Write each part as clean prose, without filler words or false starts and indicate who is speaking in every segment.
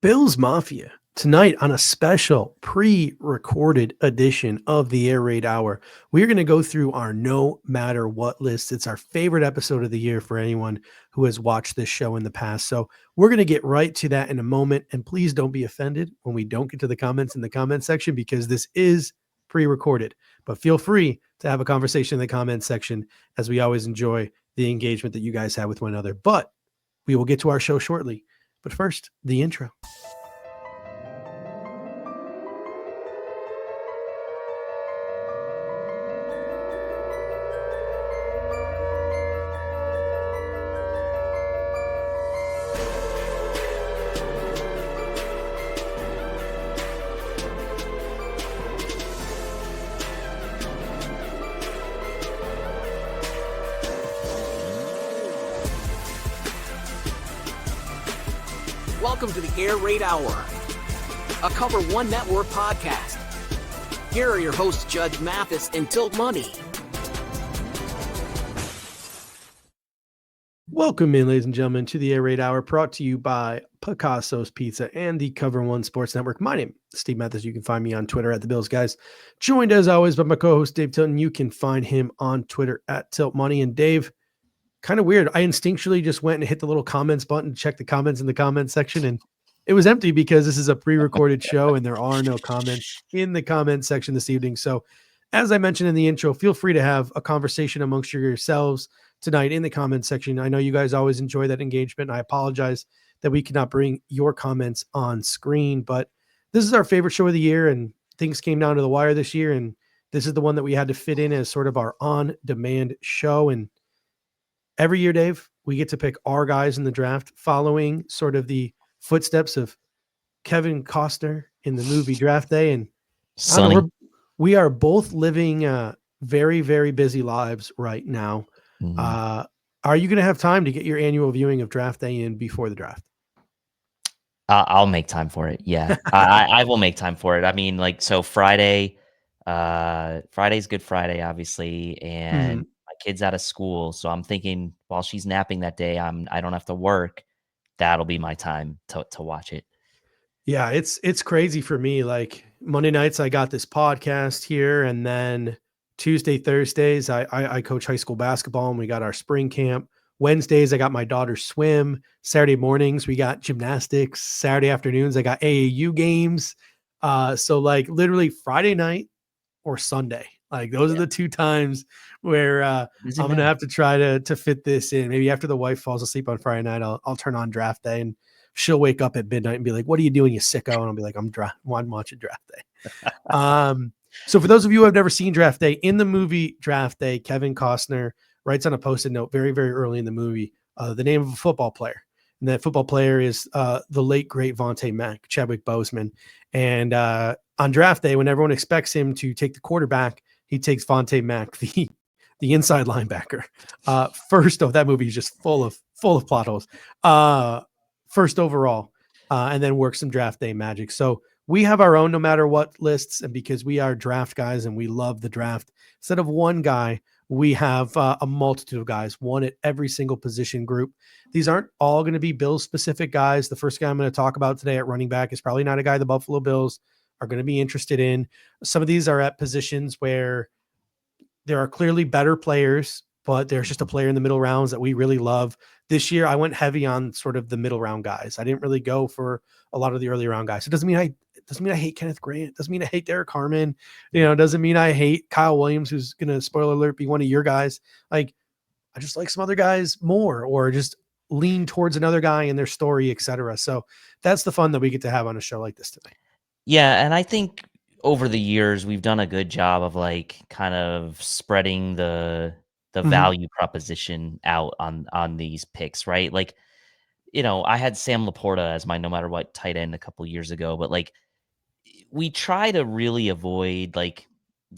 Speaker 1: Bills Mafia tonight on a special pre-recorded edition of the Air Raid Hour. We're going to go through our no matter what list. It's our favorite episode of the year for anyone who has watched this show in the past. So we're going to get right to that in a moment. And please don't be offended when we don't get to the comments in the comment section because this is pre-recorded. But feel free to have a conversation in the comment section as we always enjoy the engagement that you guys have with one another. But we will get to our show shortly. But first, the intro.
Speaker 2: Welcome to the Air Raid Hour, a Cover One Network podcast. Here are your hosts, Judge Mathis and Tilt Money.
Speaker 1: Welcome in, ladies and gentlemen, to the Air Raid Hour, brought to you by Picasso's Pizza and the Cover One Sports Network. My name is Steve Mathis. You can find me on Twitter at The Bills Guys. Joined, as always, by my co-host, Dave Tilton. You can find him on Twitter at Tilt Money. And Dave, kind of weird. I instinctually just went and hit the little comments button to check the comments in the comments section, and it was empty because this is a pre-recorded show and there are no comments in the comment section this evening. So as I mentioned in the intro, feel free to have a conversation amongst yourselves tonight in the comment section. I know you guys always enjoy that engagement. I apologize that we cannot bring your comments on screen, but this is our favorite show of the year and things came down to the wire this year. And this is the one that we had to fit in as sort of our on-demand show. And every year, Dave, we get to pick our guys in the draft following sort of the footsteps of Kevin Costner in the movie Draft Day. And we are both living very, very busy lives right now. Mm-hmm. Are you going to have time to get your annual viewing of Draft Day in before the draft?
Speaker 3: I'll make time for it. Yeah, I will make time for it. I mean, so Friday's Good Friday, obviously, and my kid's out of school. So I'm thinking while she's napping that day, I don't have to work. That'll be my time to watch it.
Speaker 1: Yeah, it's crazy for me. Like Monday nights, I got this podcast here, and then Tuesday, Thursdays, I coach high school basketball, and we got our spring camp. Wednesdays, I got my daughter's swim. Saturday mornings, we got gymnastics. Saturday afternoons, I got AAU games. So like literally Friday night or Sunday, like those are the two times where I'm going to have to try to fit this in. Maybe after the wife falls asleep on Friday night, I'll turn on Draft Day and she'll wake up at midnight and be like, "What are you doing, you sicko?" And I'll be like, I'm watching Draft Day. So for those of you who have never seen Draft Day, in the movie Draft Day, Kevin Costner writes on a Post-it note very, very early in the movie, the name of a football player. And that football player is the late, great Vontae Mack, Chadwick Boseman. And on Draft Day, when everyone expects him to take the quarterback, he takes Vontae Mack, the inside linebacker. First off, that movie is just full of plot holes. First overall, and then work some Draft Day magic. So we have our own no matter what lists, and because we are draft guys and we love the draft, instead of one guy, we have a multitude of guys, one at every single position group. These aren't all going to be Bills specific guys. The first guy I'm going to talk about today at running back is probably not a guy the Buffalo Bills are going to be interested in. Some of these are at positions where there are clearly better players, but there's just a player in the middle rounds that we really love. This year, I went heavy on sort of the middle round guys. I didn't really go for a lot of the early round guys. It doesn't mean I hate Kenneth Grant. It doesn't mean I hate Derek Harmon. It doesn't mean I hate Kyle Williams, who's going to, spoiler alert, be one of your guys. Like, I just like some other guys more, or just lean towards another guy in their story, etc. So that's the fun that we get to have on a show like this tonight.
Speaker 3: Yeah, and I think over the years we've done a good job of kind of spreading the value proposition out on these picks, right? I had Sam Laporta as my no matter what tight end a couple years ago, but we try to really avoid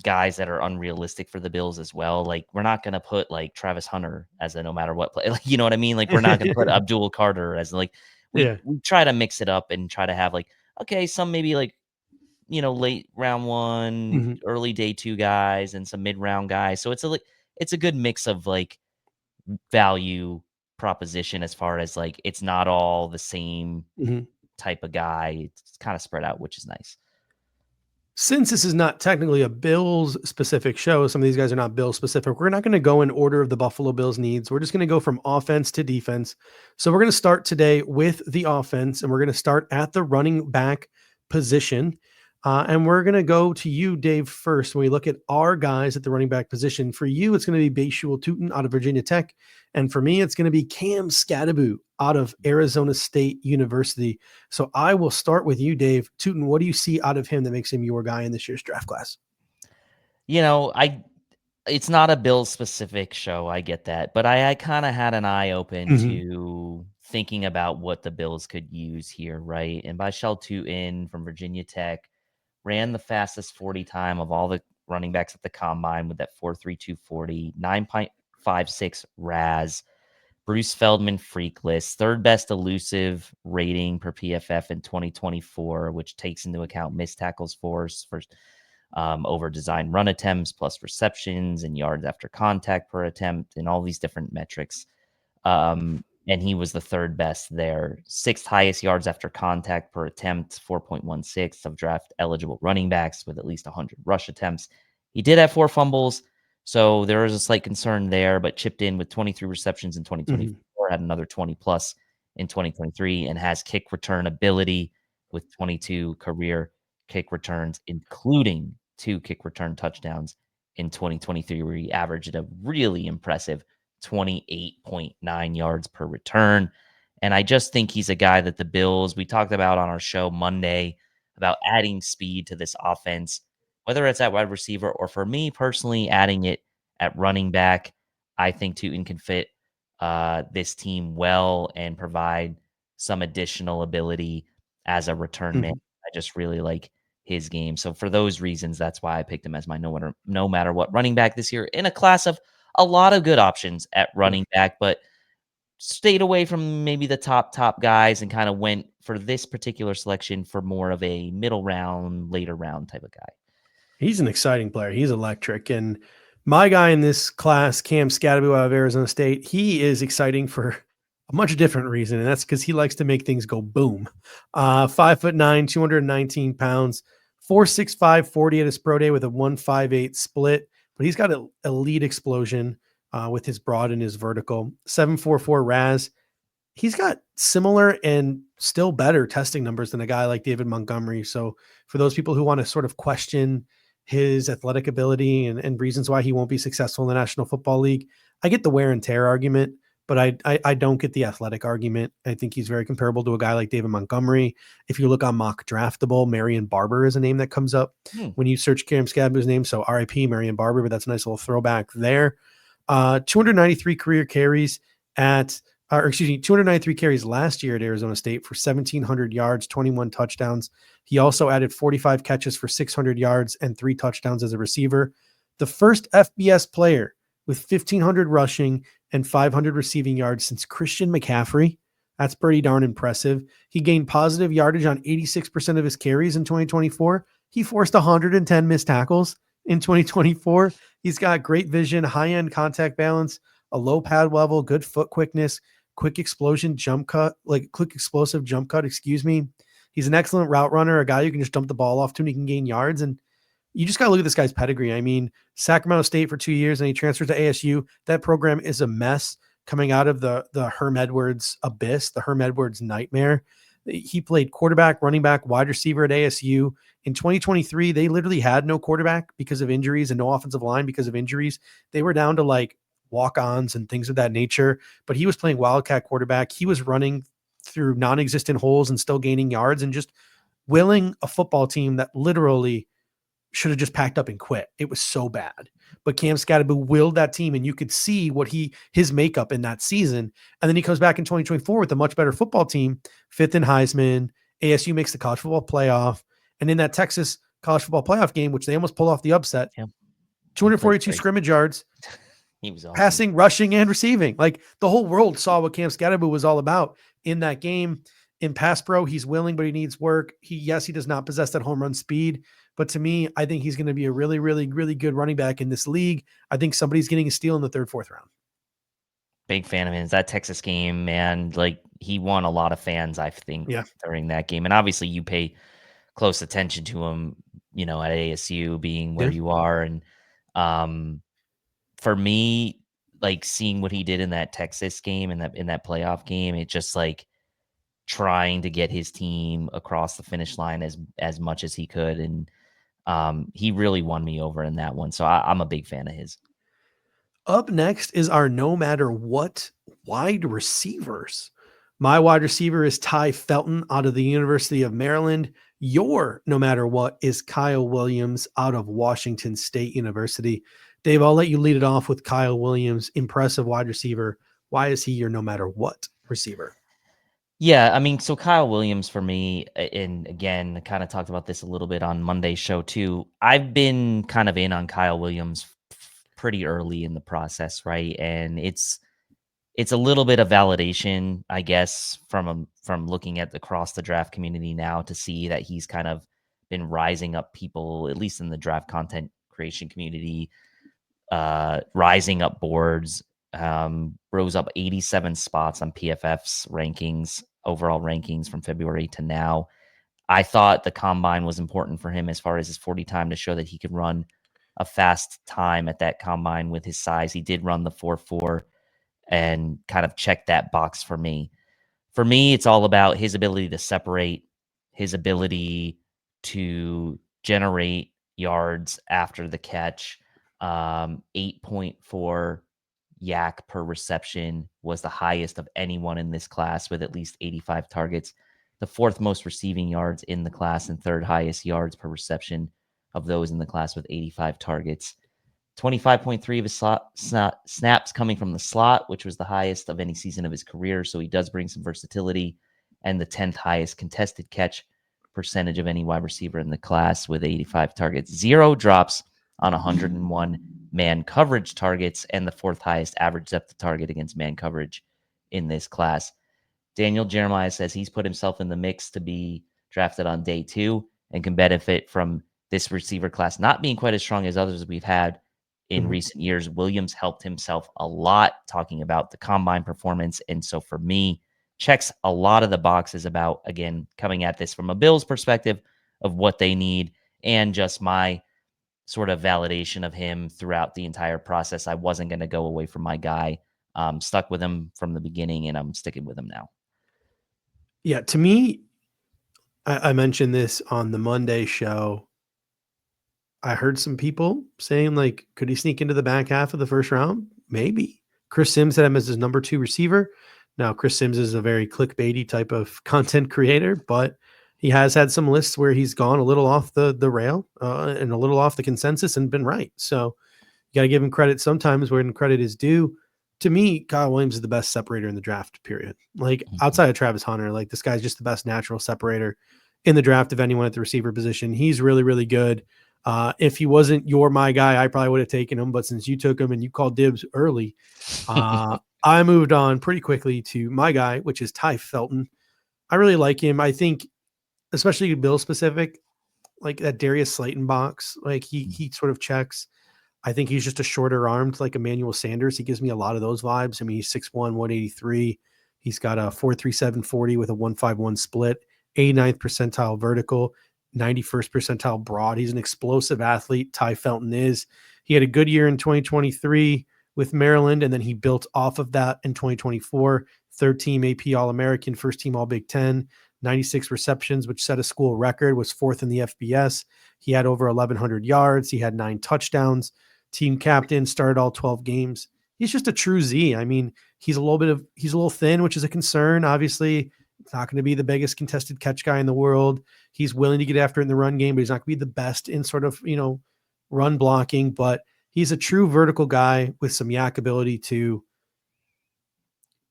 Speaker 3: guys that are unrealistic for the Bills as well. We're not going to put Travis Hunter as a no matter what play. You know what I mean? We're not going to put Abdul Carter as we try to mix it up and try to have some maybe late round one, early day two guys and some mid round guys. So it's a good mix of value proposition as far as it's not all the same type of guy. It's kind of spread out, which is nice.
Speaker 1: Since this is not technically a Bills specific show, some of these guys are not Bills specific. We're not going to go in order of the Buffalo Bills needs. We're just going to go from offense to defense. So we're going to start today with the offense, and we're going to start at the running back position. And we're going to go to you, Dave, first. When we look at our guys at the running back position, for you, it's going to be Bashul Tutin out of Virginia Tech. And for me, it's going to be Cam Scadaboo out of Arizona State University. So I will start with you, Dave. Tutin, what do you see out of him that makes him your guy in this year's draft class?
Speaker 3: It's not a Bills specific show. I get that. But I kind of had an eye open to thinking about what the Bills could use here, right? And Bashul Tutin from Virginia Tech ran the fastest 40 time of all the running backs at the combine with that 4.32 40, 9.56 RAS. Bruce Feldman freak list, third best elusive rating per PFF in 2024, which takes into account missed tackles force for over design run attempts plus receptions and yards after contact per attempt and all these different metrics. And he was the third best there. Sixth highest yards after contact per attempt, 4.16 of draft eligible running backs with at least 100 rush attempts. He did have 4 fumbles, so there was a slight concern there, but chipped in with 23 receptions in 2024, had another 20 plus in 2023, and has kick return ability with 22 career kick returns, including 2 kick return touchdowns in 2023, where he averaged a really impressive 28.9 yards per return. And I just think he's a guy that the Bills, we talked about on our show Monday about adding speed to this offense, whether it's at wide receiver or for me personally, adding it at running back. I think Tutin can fit this team well and provide some additional ability as a return man. I just really like his game. So for those reasons, that's why I picked him as my no matter what running back this year in a class of a lot of good options at running back, but stayed away from maybe the top guys and kind of went for this particular selection for more of a middle round, later round type of guy.
Speaker 1: He's an exciting player. He's electric. And my guy in this class, Cam Scadaboo out of Arizona State, he is exciting for a much different reason. And that's because he likes to make things go boom. 5'9", 219 pounds, 4.65 40 at his pro day with a 1.58 split. But he's got an elite explosion with his broad and his vertical. 7.44 RAS. He's got similar and still better testing numbers than a guy like David Montgomery. So for those people who want to sort of question his athletic ability and reasons why he won't be successful in the National Football League, I get the wear and tear argument, but I don't get the athletic argument. I think he's very comparable to a guy like David Montgomery. If you look on Mock Draftable, Marion Barber is a name that comes up when you search Cam Scadaboo's name. So RIP Marion Barber, but that's a nice little throwback there. 293 career carries 293 carries last year at Arizona State for 1,700 yards, 21 touchdowns. He also added 45 catches for 600 yards and 3 touchdowns as a receiver. The first FBS player with 1,500 rushing and 500 receiving yards since Christian McCaffrey. That's pretty darn impressive. He gained positive yardage on 86% of his carries in 2024. He forced 110 missed tackles in 2024. He's got great vision, high-end contact balance, a low pad level, good foot quickness, quick explosive jump cut. He's an excellent route runner, a guy you can just dump the ball off to and he can gain yards. And you just got to look at this guy's pedigree. I mean, Sacramento State for 2 years and he transferred to ASU. That program is a mess coming out of the Herm Edwards abyss, the Herm Edwards nightmare. He played quarterback, running back, wide receiver at ASU. In 2023, they literally had no quarterback because of injuries and no offensive line because of injuries. They were down to like walk-ons and things of that nature, but he was playing wildcat quarterback. He was running through non-existent holes and still gaining yards and just willing a football team that literally should have just packed up and quit. It was so bad. But Cam Scadaboo willed that team, and you could see what his makeup in that season. And then he comes back in 2024 with a much better football team, 5th in Heisman. ASU makes the college football playoff. And in that Texas college football playoff game, which they almost pull off the upset, 242 scrimmage yards,
Speaker 3: he was awesome.
Speaker 1: Passing, rushing, and receiving. Like the whole world saw what Cam Scadaboo was all about in that game. In pass pro, he's willing, but he needs work. He does not possess that home run speed. But to me, I think he's going to be a really, really, really good running back in this league. I think somebody's getting a steal in the 3rd, 4th round.
Speaker 3: Big fan of his. That Texas game, man, like he won a lot of fans, I think,
Speaker 1: Yeah.
Speaker 3: during that game. And obviously you pay close attention to him, at ASU being where
Speaker 1: Yeah.
Speaker 3: you are. And for me, like seeing what he did in that Texas game and in that playoff game, it just like trying to get his team across the finish line as much as he could. And he really won me over in that one. So I'm a big fan of his.
Speaker 1: Up next is our no matter what wide receivers. My wide receiver is Ty Felton out of the University of Maryland. Your no matter what is Kyle Williams out of Washington State University. Dave, I'll let you lead it off with Kyle Williams, impressive wide receiver. Why is he your no matter what receiver?
Speaker 3: Yeah, I mean, so Kyle Williams for me, and again, I kind of talked about this a little bit on Monday's show too. I've been kind of in on Kyle Williams pretty early in the process, right? And it's a little bit of validation, I guess, from looking at across the draft community now to see that he's kind of been rising up people, at least in the draft content creation community, rising up boards, rose up 87 spots on PFF's overall rankings from February to now. I thought the combine was important for him as far as his 40 time to show that he could run a fast time at that combine with his size. He did run the 4.4 and kind of check that box for me. For me, it's all about his ability to separate, his ability to generate yards after the catch. 8.4 yak per reception was the highest of anyone in this class with at least 85 targets. The fourth most receiving yards in the class and third highest yards per reception of those in the class with 85 targets. 25.3 of his snaps coming from the slot, which was the highest of any season of his career. So he does bring some versatility, and the 10th highest contested catch percentage of any wide receiver in the class with 85 targets. 0 drops on 101 man coverage targets, and the 4th highest average depth of target against man coverage in this class. Daniel Jeremiah says he's put himself in the mix to be drafted on day 2 and can benefit from this receiver class not being quite as strong as others we've had in recent years. Williams helped himself a lot, talking about the combine performance. And so for me, checks a lot of the boxes about, again, coming at this from a Bills perspective of what they need and just my sort of validation of him throughout the entire process. I wasn't going to go away from my guy. Stuck with him from the beginning, and I'm sticking with him now.
Speaker 1: Yeah, to me, I mentioned this on the Monday show. I heard some people saying, like, could he sneak into the back half of the first round? Maybe. Chris Sims had him as his number 2 receiver. Now, Chris Sims is a very clickbaity type of content creator, but he has had some lists where he's gone a little off the rail and a little off the consensus and been right. So you got to give him credit sometimes when credit is due. To me, Kyle Williams is the best separator in the draft, period. Like, outside of Travis Hunter, like, this guy's just the best natural separator in the draft of anyone at the receiver position. He's really, really good. If he wasn't my guy, I probably would have taken him. But since you took him and you called dibs early, I moved on pretty quickly to my guy, which is Ty Felton. I really like him. I think, especially Bill specific, like that Darius Slayton box, like he sort of checks. I think he's just a shorter armed, like Emmanuel Sanders. He gives me a lot of those vibes. I mean, he's 6'1", 183. He's got a 4.37 40 with a 1.51 split, 89th percentile vertical, 91st percentile broad. He's an explosive athlete. Ty Felton is. He had a good year in 2023 with Maryland, and then he built off of that in 2024. Third team AP All-American, first team All Big Ten, 96 receptions, which set a school record, was 4th in the FBS. He had over 1,100 yards. He had 9 touchdowns. Team captain, started all 12 games. He's just a true Z. I mean, he's a little thin, which is a concern. Obviously, he's not going to be the biggest contested catch guy in the world. He's willing to get after it in the run game, but he's not going to be the best in sort of, run blocking. But he's a true vertical guy with some yak ability too.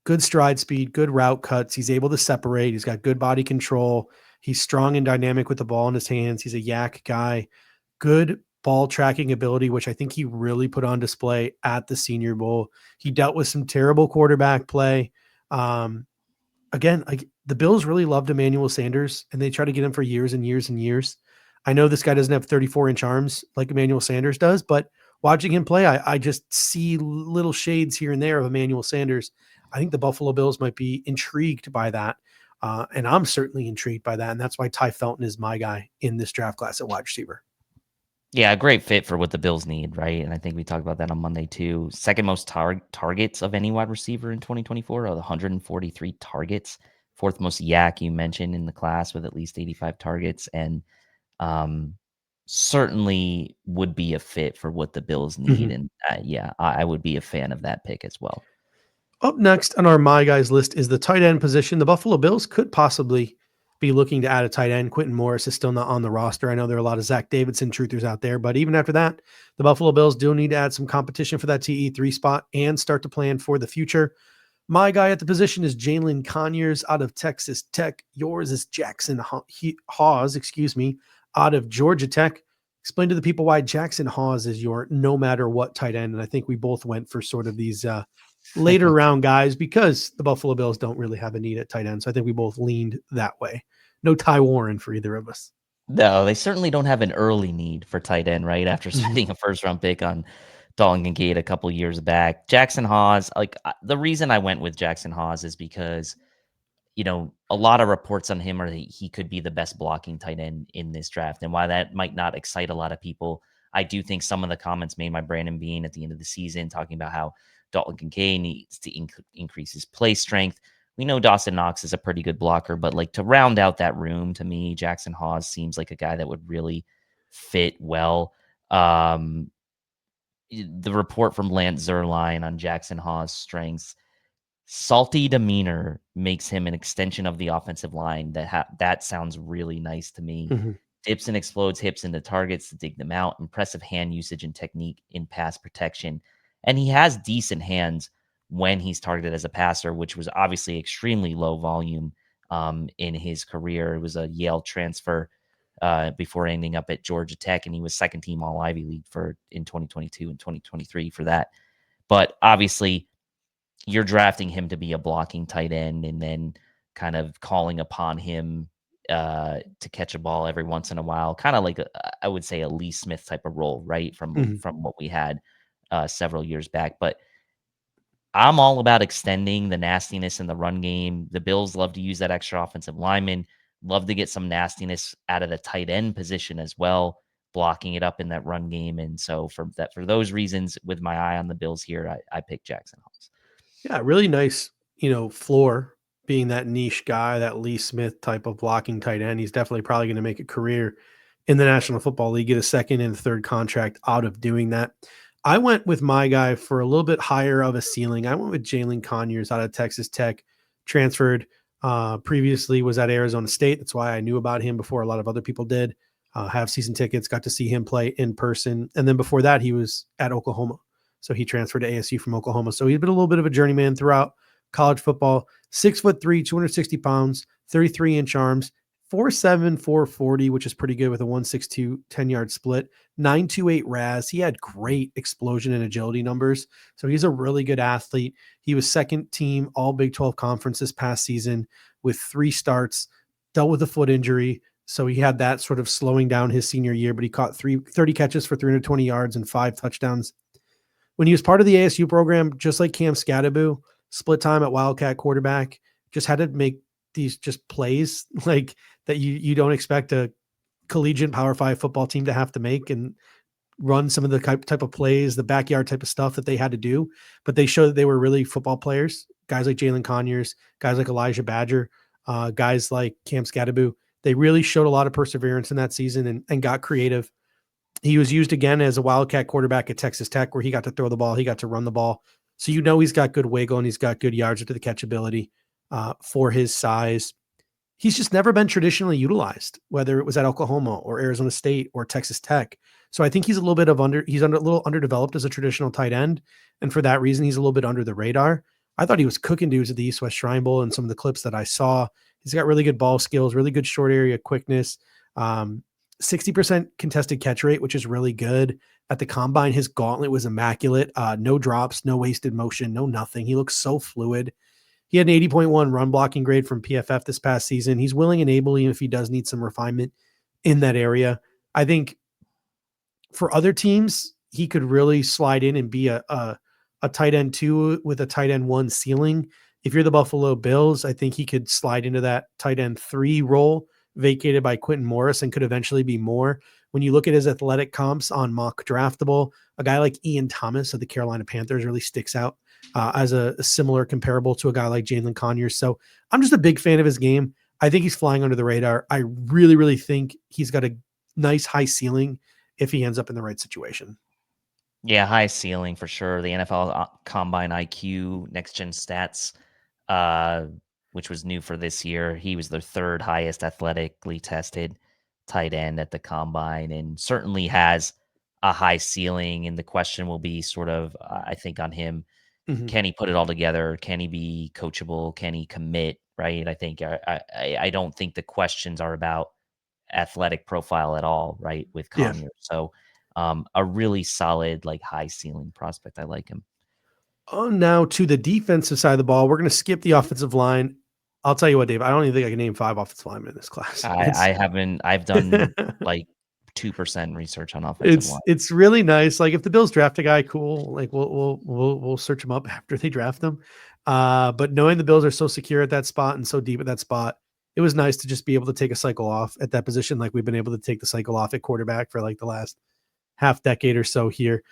Speaker 1: Good stride speed, good route cuts. He's able to separate. He's got good body control. He's strong and dynamic with the ball in his hands. He's a yak guy. Good ball tracking ability, which I think he really put on display at the Senior Bowl. He dealt with some terrible quarterback play. Again, like, the Bills really loved Emmanuel Sanders, and they tried to get him for years and years and years. I know this guy doesn't have 34-inch arms like Emmanuel Sanders does, but watching him play, I just see little shades here and there of Emmanuel Sanders. I think the Buffalo Bills might be intrigued by that. And I'm certainly intrigued by that. And that's why Ty Felton is my guy in this draft class at wide receiver.
Speaker 3: Yeah, a great fit for what the Bills need, right? And I think we talked about that on Monday too. Second most targets of any wide receiver in 2024, 143 targets. Fourth most yak you mentioned in the class with at least 85 targets, and certainly would be a fit for what the Bills need. And I would be a fan of that pick as well.
Speaker 1: Up next on our My Guys list is the tight end position. The Buffalo Bills could possibly be looking to add a tight end. Quentin Morris is still not on the roster. I know there are a lot of Zach Davidson truthers out there, but even after that, the Buffalo Bills do need to add some competition for that TE3 spot and start to plan for the future. My guy at the position is Jalen Conyers out of Texas Tech. Yours is Jackson Hawes, out of Georgia Tech. Explain to the people why Jackson Hawes is your no matter what tight end. And I think we both went for sort of these later round guys because the Buffalo Bills don't really have a need at tight end. So I think we both leaned that way. No Ty Warren for either of us.
Speaker 3: No, they certainly don't have an early need for tight end, right? After spending a first round pick on Dalton Kincaid a couple years back. Jackson Hawes, the reason I went with Jackson Hawes is because, a lot of reports on him are that he could be the best blocking tight end in this draft. And while that might not excite a lot of people, I do think some of the comments made by Brandon Beane at the end of the season talking about how Dalton Kincaid needs to increase his play strength. We know Dawson Knox is a pretty good blocker, but to round out that room, to me, Jackson Hawes seems like a guy that would really fit well. The report from Lance Zierlein on Jackson Hawes' strengths: salty demeanor makes him an extension of the offensive line. That sounds really nice to me. Dips and explodes hips into targets to dig them out. Impressive hand usage and technique in pass protection. And he has decent hands when he's targeted as a passer, which was obviously extremely low volume in his career. It was a Yale transfer before ending up at Georgia Tech, and he was second team All Ivy League in 2022 and 2023 for that. But obviously, you're drafting him to be a blocking tight end and then kind of calling upon him to catch a ball every once in a while, kind of like I would say a Lee Smith type of role, right? From what we had several years back. But I'm all about extending the nastiness in the run game. The Bills love to use that extra offensive lineman, love to get some nastiness out of the tight end position as well, blocking it up in that run game. And so for those reasons, with my eye on the Bills here, I picked Jackson Hawes.
Speaker 1: Yeah, really nice, floor, being that niche guy, that Lee Smith type of blocking tight end. He's definitely probably going to make a career in the National Football League, get a second and third contract out of doing that. I went with my guy for a little bit higher of a ceiling. I went with Jalen Conyers out of Texas Tech, transferred, previously was at Arizona State. That's why I knew about him before a lot of other people did. Have season tickets, got to see him play in person. And then before that, he was at Oklahoma. So he transferred to ASU from Oklahoma. So he's been a little bit of a journeyman throughout college football. 6'3", 260 pounds, 33-inch arms, 4'7", 440, which is pretty good with a 162 10-yard split, 928 RAS. He had great explosion and agility numbers. So he's a really good athlete. He was second team all Big 12 conference this past season with 3 starts, dealt with a foot injury. So he had that sort of slowing down his senior year, but he caught 30 catches for 320 yards and 5 touchdowns. When he was part of the ASU program, just like Cam Scatterbu, split time at Wildcat quarterback, just had to make these just plays like that you don't expect a collegiate Power 5 football team to have to make, and run some of the type of plays, the backyard type of stuff that they had to do. But they showed that they were really football players. Guys like Jalen Conyers, guys like Elijah Badger, guys like Cam Scatterbu. They really showed a lot of perseverance in that season and got creative. He was used again as a Wildcat quarterback at Texas Tech, where he got to throw the ball, he got to run the ball. So he's got good wiggle and he's got good yards after the catch ability for his size. He's just never been traditionally utilized, whether it was at Oklahoma or Arizona State or Texas Tech. So I think he's a little bit a little underdeveloped as a traditional tight end. And for that reason, he's a little bit under the radar. I thought he was cooking dudes at the East West Shrine Bowl and some of the clips that I saw. He's got really good ball skills, really good short area quickness. 60% contested catch rate, which is really good. At the combine, his gauntlet was immaculate. No drops, no wasted motion, no nothing. He looks so fluid. He had an 80.1 run blocking grade from PFF this past season. He's willing and able, even if he does need some refinement in that area. I think for other teams, he could really slide in and be a a tight end 2 with a tight end 1 ceiling. If you're the Buffalo Bills, I think he could slide into that tight end 3 role vacated by Quentin Morris and could eventually be more. When you look at his athletic comps on Mock Draftable, a guy like Ian Thomas of the Carolina Panthers really sticks out as a similar comparable to a guy like Jalen Conyers. So I'm just a big fan of his game. I think he's flying under the radar. I really, really think he's got a nice high ceiling if he ends up in the right situation.
Speaker 3: Yeah, high ceiling for sure. The NFL Combine IQ Next Gen Stats, which was new for this year, he was the third highest athletically tested tight end at the Combine, and certainly has a high ceiling. And the question will be sort of, I think, on him: can he put it all together? Can he be coachable? Can he commit? Right? I think I don't think the questions are about athletic profile at all, right, with
Speaker 1: Yeah.
Speaker 3: Conyers. So a really solid, like, high ceiling prospect. I like him.
Speaker 1: Now to the defensive side of the ball, we're going to skip the offensive line. I'll tell you what, Dave, I don't even think I can name 5 offensive linemen in this class.
Speaker 3: I've done like 2% research on offensive line.
Speaker 1: It's really nice. Like if the Bills draft a guy, cool. Like we'll search him up after they draft him. But knowing the Bills are so secure at that spot and so deep at that spot, it was nice to just be able to take a cycle off at that position. Like we've been able to take the cycle off at quarterback for like the last half decade or so here.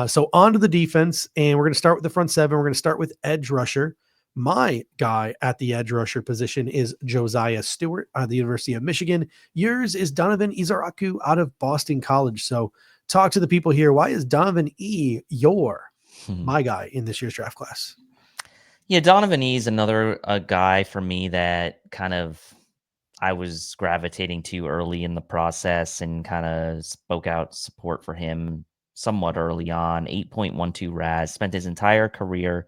Speaker 1: So on to the defense, and we're going to start with the front 7. We're going to start with edge rusher. My guy at the edge rusher position is Josiah Stewart out of the University of Michigan. Yours is Donovan Izaraku out of Boston College. So talk to the people here. Why is Donovan E my guy in this year's draft class?
Speaker 3: Yeah, Donovan E is another guy for me that kind of I was gravitating to early in the process and kind of spoke out support for him somewhat early on. 8.12 RAS, spent his entire career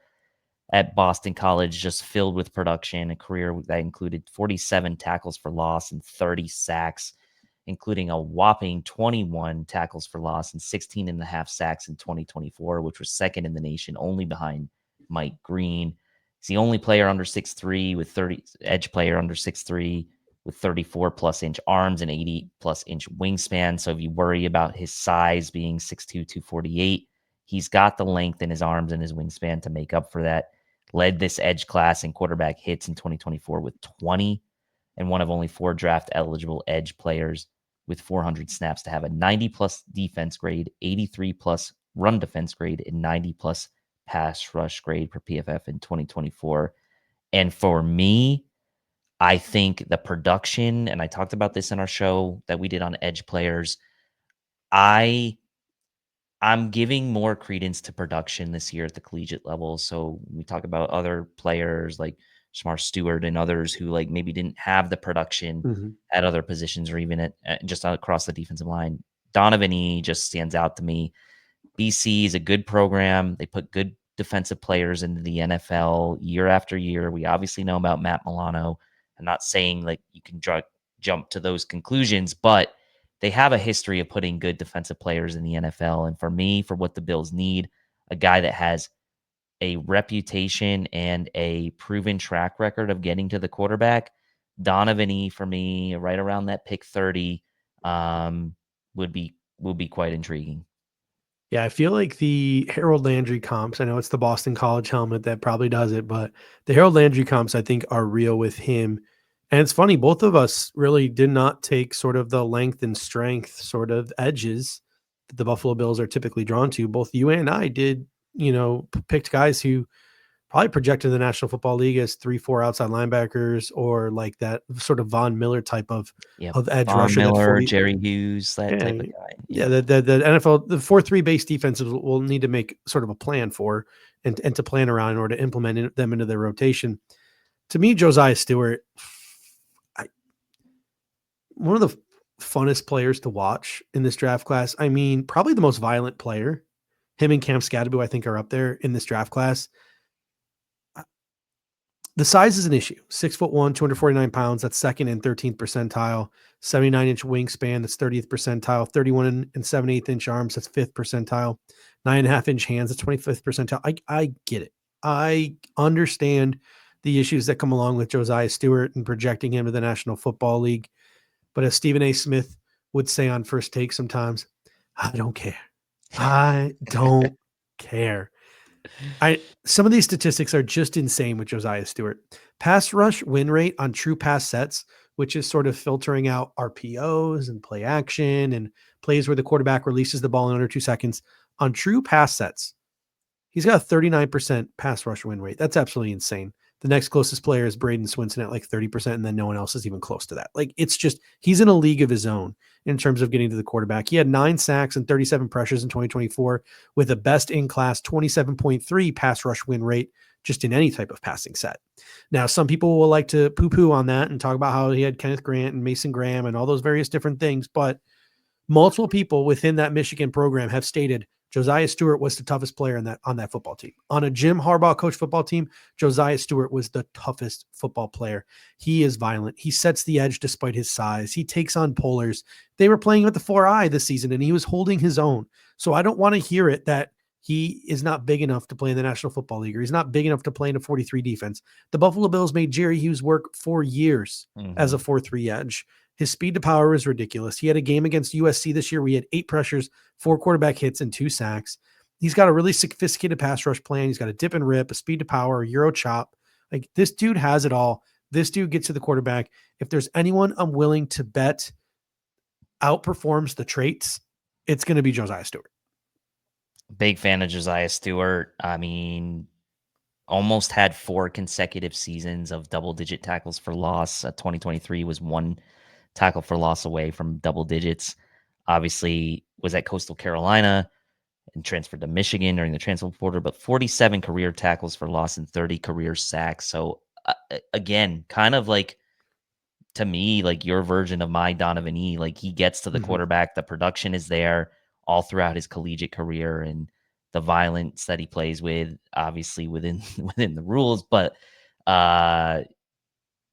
Speaker 3: at Boston College, just filled with production, a career that included 47 tackles for loss and 30 sacks, including a whopping 21 tackles for loss and 16 and a half sacks in 2024, which was second in the nation, only behind Mike Green. He's the only player under 6'3" with 30 edge player under 6'3" with 34 plus inch arms and 80 plus inch wingspan. So if you worry about his size being 6'2", 248, he's got the length in his arms and his wingspan to make up for that. Led this edge class in quarterback hits in 2024 with 20, and one of only 4 draft eligible edge players with 400 snaps to have a 90 plus defense grade, 83 plus run defense grade, and 90 plus pass rush grade per PFF in 2024. And for me, I think the production, and I talked about this in our show that we did on edge players, I'm giving more credence to production this year at the collegiate level. So we talk about other players like Shamar Stewart and others who like maybe didn't have the production at other positions or even at just across the defensive line. Donovan E just stands out to me. BC is a good program. They put good defensive players into the NFL year after year. We obviously know about Matt Milano. I'm not saying like you can jump to those conclusions, but they have a history of putting good defensive players in the NFL. And for me, for what the Bills need, a guy that has a reputation and a proven track record of getting to the quarterback, Donovan E for me, right around that pick 30, would be quite intriguing.
Speaker 1: Yeah, I feel like the Harold Landry comps, I know it's the Boston College helmet that probably does it, but the Harold Landry comps, I think, are real with him. And it's funny, both of us really did not take sort of the length and strength sort of edges that the Buffalo Bills are typically drawn to. Both you and I did, picked guys who probably projected the National Football League as 3-4 outside linebackers or like that sort of Von Miller type of edge
Speaker 3: Von
Speaker 1: rusher.
Speaker 3: Miller, Jerry Hughes, that type of guy.
Speaker 1: Yeah, the NFL, the 4-3 base defenses will need to make sort of a plan for and to plan around in order to implement them into their rotation. To me, Josiah Stewart, one of the funnest players to watch in this draft class. I mean, probably the most violent player. Him and Cam Scadaboo, I think, are up there in this draft class. The size is an issue. 6'1", 249 pounds. That's second and 13th percentile. 79-inch wingspan. That's 30th percentile. 31 and 7/8 inch arms. That's 5th percentile. 9.5-inch hands. That's 25th percentile. I get it. I understand the issues that come along with Josiah Stewart and projecting him to the National Football League. But as Stephen A. Smith would say on First Take sometimes, I don't care. I don't care. Some of these statistics are just insane with Josiah Stewart. Pass rush win rate on true pass sets, which is sort of filtering out RPOs and play action and plays where the quarterback releases the ball in under 2 seconds. On true pass sets, he's got a 39% pass rush win rate. That's absolutely insane. The next closest player is Braden Swinson at like 30%, and then no one else is even close to that. Like, it's just, he's in a league of his own in terms of getting to the quarterback. He had 9 sacks and 37 pressures in 2024 with a best in class 27.3 pass rush win rate just in any type of passing set. Now, some people will like to poo-poo on that and talk about how he had Kenneth Grant and Mason Graham and all those various different things, but multiple people within that Michigan program have stated Josiah Stewart was the toughest player on that football team. On a Jim Harbaugh coach football team, Josiah Stewart was the toughest football player. He is violent. He sets the edge despite his size. He takes on pullers. They were playing with the 4-eye this season, and he was holding his own. So I don't want to hear it that he is not big enough to play in the National Football League, or he's not big enough to play in a 43 defense. The Buffalo Bills made Jerry Hughes work for years as a 4-3 edge. His speed to power is ridiculous. He had a game against USC this year where he had 8 pressures, 4 quarterback hits, and 2 sacks. He's got a really sophisticated pass rush plan. He's got a dip and rip, a speed to power, a Euro chop. Like, this dude has it all. This dude gets to the quarterback. If there's anyone I'm willing to bet outperforms the traits, it's going to be Josiah Stewart.
Speaker 3: Big fan of Josiah Stewart. I mean, almost had 4 consecutive seasons of double-digit tackles for loss. 2023 was 1 tackle for loss away from double digits. Obviously was at Coastal Carolina and transferred to Michigan during the transfer portal, but 47 career tackles for loss and 30 career sacks. So again, kind of like, to me, like your version of my Donovan E. Like, he gets to the quarterback, the production is there all throughout his collegiate career, and the violence that he plays with, obviously within the rules. But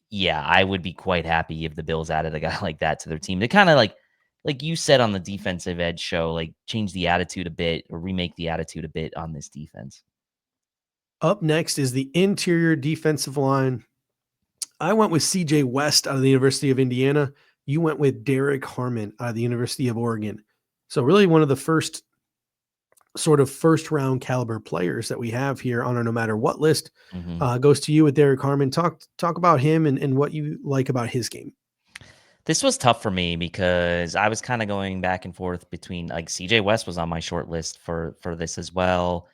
Speaker 3: yeah, I would be quite happy if the Bills added a guy like that to their team to kind of like you said on the defensive edge show, like change the attitude a bit or remake the attitude a bit on this defense.
Speaker 1: Up next is the interior defensive line. I went with CJ West out of the University of Indiana. You went with Derek Harmon out of the University of Oregon. So really one of the first round caliber players that we have here on our no matter what list goes to you with Derek Harmon. Talk about him and what you like about his game.
Speaker 3: This was tough for me because I was kind of going back and forth between, like, CJ West was on my short list for this as well.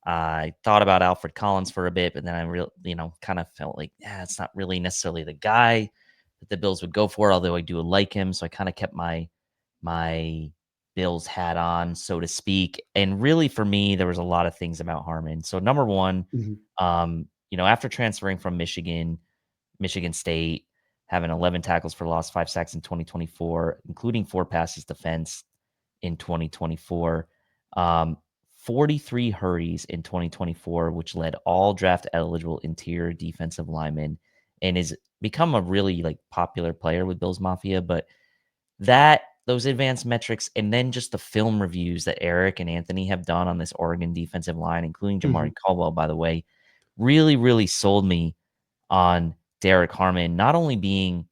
Speaker 3: I thought about Alfred Collins for a bit, but then I kind of felt like, it's not really necessarily the guy that the Bills would go for, although I do like him. So I kind of kept my Bills hat on, so to speak. And really for me, there was a lot of things about Harmon. So number one, after transferring from Michigan State, having 11 tackles for loss, 5 sacks in 2024, including 4 passes defense in 2024, 43 hurries in 2024, which led all draft eligible interior defensive linemen, and is become a really popular player with Bills Mafia. But those advanced metrics, and then just the film reviews that Eric and Anthony have done on this Oregon defensive line, including Jamari Caldwell, by the way, really, really sold me on Derek Harmon, not only being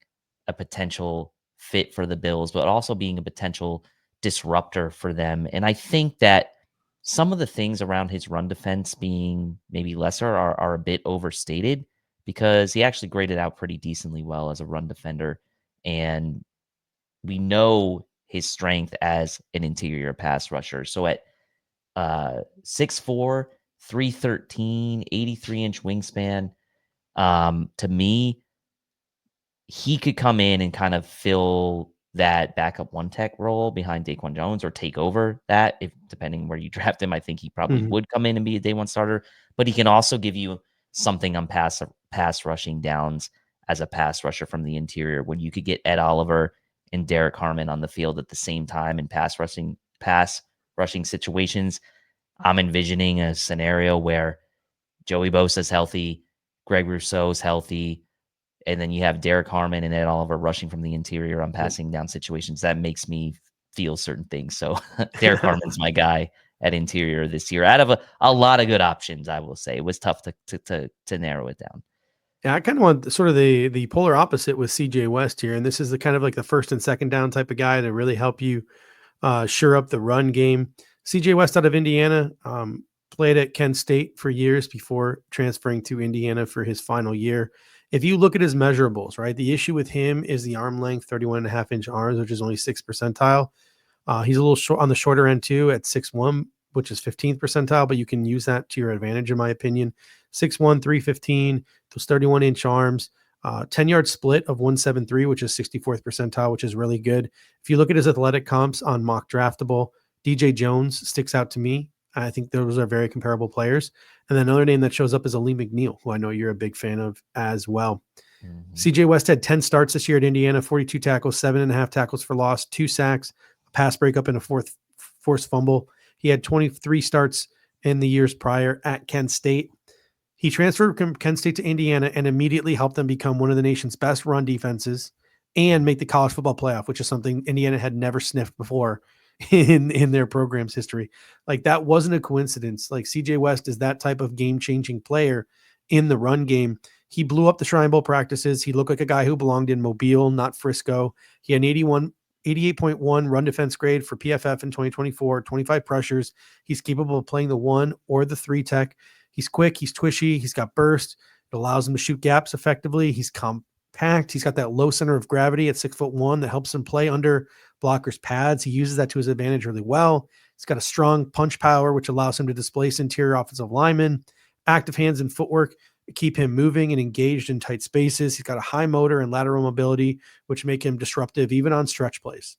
Speaker 3: a potential fit for the Bills, but also being a potential disruptor for them. And I think that some of the things around his run defense being maybe lesser are a bit overstated, because he actually graded out pretty decently well as a run defender. And we know his strength as an interior pass rusher. So at 6'4", 313, 83-inch wingspan, to me, he could come in and kind of fill that backup one tech role behind Daquan Jones, or take over that, if depending where you draft him. I think he probably would come in and be a day one starter, but he can also give you something on pass rushing downs as a pass rusher from the interior, when you could get Ed Oliver and Derek Harmon on the field at the same time in pass rushing situations. I'm envisioning a scenario where Joey Bosa's healthy, Greg Rousseau's healthy, and then you have Derek Harmon and Ed Oliver rushing from the interior on passing down situations. That makes me feel certain things. So Derek Harmon's my guy at interior this year. Out of a lot of good options, I will say. It was tough to narrow it down.
Speaker 1: Yeah, I kind of want sort of the polar opposite with CJ West here. And this is the kind of like the first and second down type of guy to really help you shore up the run game. CJ West out of Indiana, played at Kent State for years before transferring to Indiana for his final year. If you look at his measurables, right, the issue with him is the arm length, 31.5-inch arms, which is only 6th percentile. He's a little short on the shorter end too at 6'1", which is 15th percentile, but you can use that to your advantage, in my opinion. 6'1", 315, those 31-inch arms, 10-yard split of 173, which is 64th percentile, which is really good. If you look at his athletic comps on Mock Draftable, DJ Jones sticks out to me. I think those are very comparable players. And then another name that shows up is Ali McNeil, who I know you're a big fan of as well.
Speaker 3: Mm-hmm.
Speaker 1: CJ West had 10 starts this year at Indiana, 42 tackles, 7.5 tackles for loss, 2 sacks, a pass breakup, and a forced fumble. He had 23 starts in the years prior at Kent State. He transferred from Kent State to Indiana and immediately helped them become one of the nation's best run defenses and make the college football playoff, which is something Indiana had never sniffed before in their program's history. Like, that wasn't a coincidence. Like, CJ West is that type of game-changing player in the run game. He blew up the Shrine Bowl practices. He looked like a guy who belonged in Mobile, not Frisco. He had an 88.1 run defense grade for PFF in 2024, 25 pressures. He's capable of playing the 1 or the 3 tech. He's quick. He's twitchy. He's got burst. It allows him to shoot gaps effectively. He's compact. He's got that low center of gravity at 6'1" that helps him play under blockers' pads. He uses that to his advantage really well. He's got a strong punch power, which allows him to displace interior offensive linemen. Active hands and footwork keep him moving and engaged in tight spaces. He's got a high motor and lateral mobility, which make him disruptive even on stretch plays.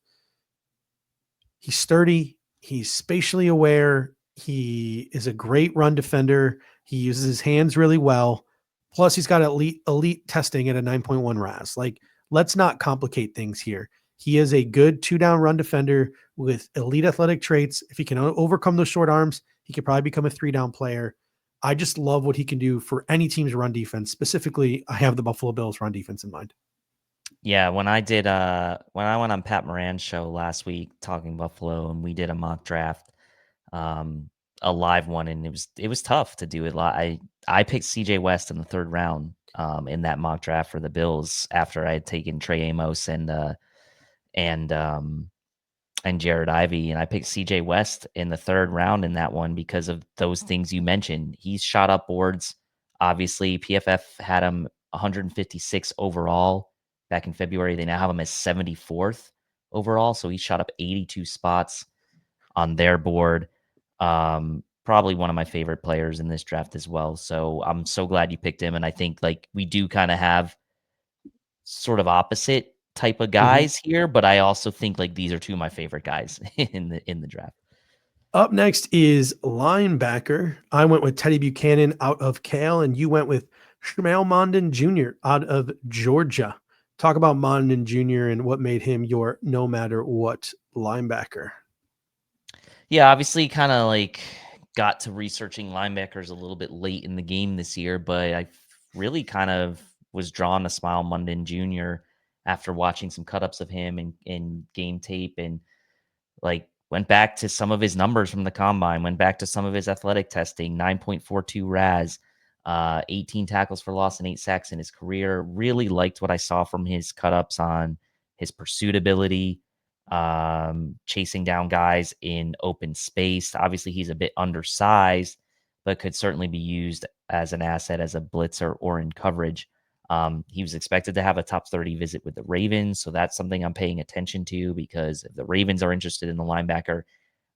Speaker 1: He's sturdy. He's spatially aware. He is a great run defender. He uses his hands really well. Plus, he's got elite testing at a 9.1 RAS. Like, let's not complicate things here. He is a good 2-down run defender with elite athletic traits. If he can overcome those short arms, he could probably become a 3-down player. I just love what he can do for any team's run defense. Specifically, I have the Buffalo Bills run defense in mind.
Speaker 3: Yeah, when I went on Pat Moran's show last week talking Buffalo, and we did a mock draft, a live one, and it was tough to do it. I picked CJ West in the 3rd round in that mock draft for the Bills after I had taken Trey Amos and Jared Ivey, and I picked CJ West in the 3rd round in that one because of those things you mentioned. He's shot up boards. Obviously, PFF had him 156 overall back in February. They now have him as 74th overall, so he shot up 82 spots on their board. Probably one of my favorite players in this draft as well. So I'm so glad you picked him, and I think like we do kind of have sort of opposite type of guys here, but I also think like these are 2 of my favorite guys in the draft.
Speaker 1: Up next is linebacker. I went with Teddy Buchanan out of Cal, and you went with Shmuel Mondon Jr. out of Georgia. Talk about Mondon Jr. and what made him your no matter what linebacker.
Speaker 3: Yeah, obviously kind of like got to researching linebackers a little bit late in the game this year, but I really kind of was drawn to Shmuel Mondon Jr. after watching some cut-ups of him in game tape, and like went back to some of his numbers from the combine, went back to some of his athletic testing, 9.42 RAS, 18 tackles for loss and 8 sacks in his career. Really liked what I saw from his cut-ups on his pursuit ability, chasing down guys in open space. Obviously, he's a bit undersized, but could certainly be used as an asset as a blitzer or in coverage. He was expected to have a top 30 visit with the Ravens, so that's something I'm paying attention to, because if the Ravens are interested in the linebacker,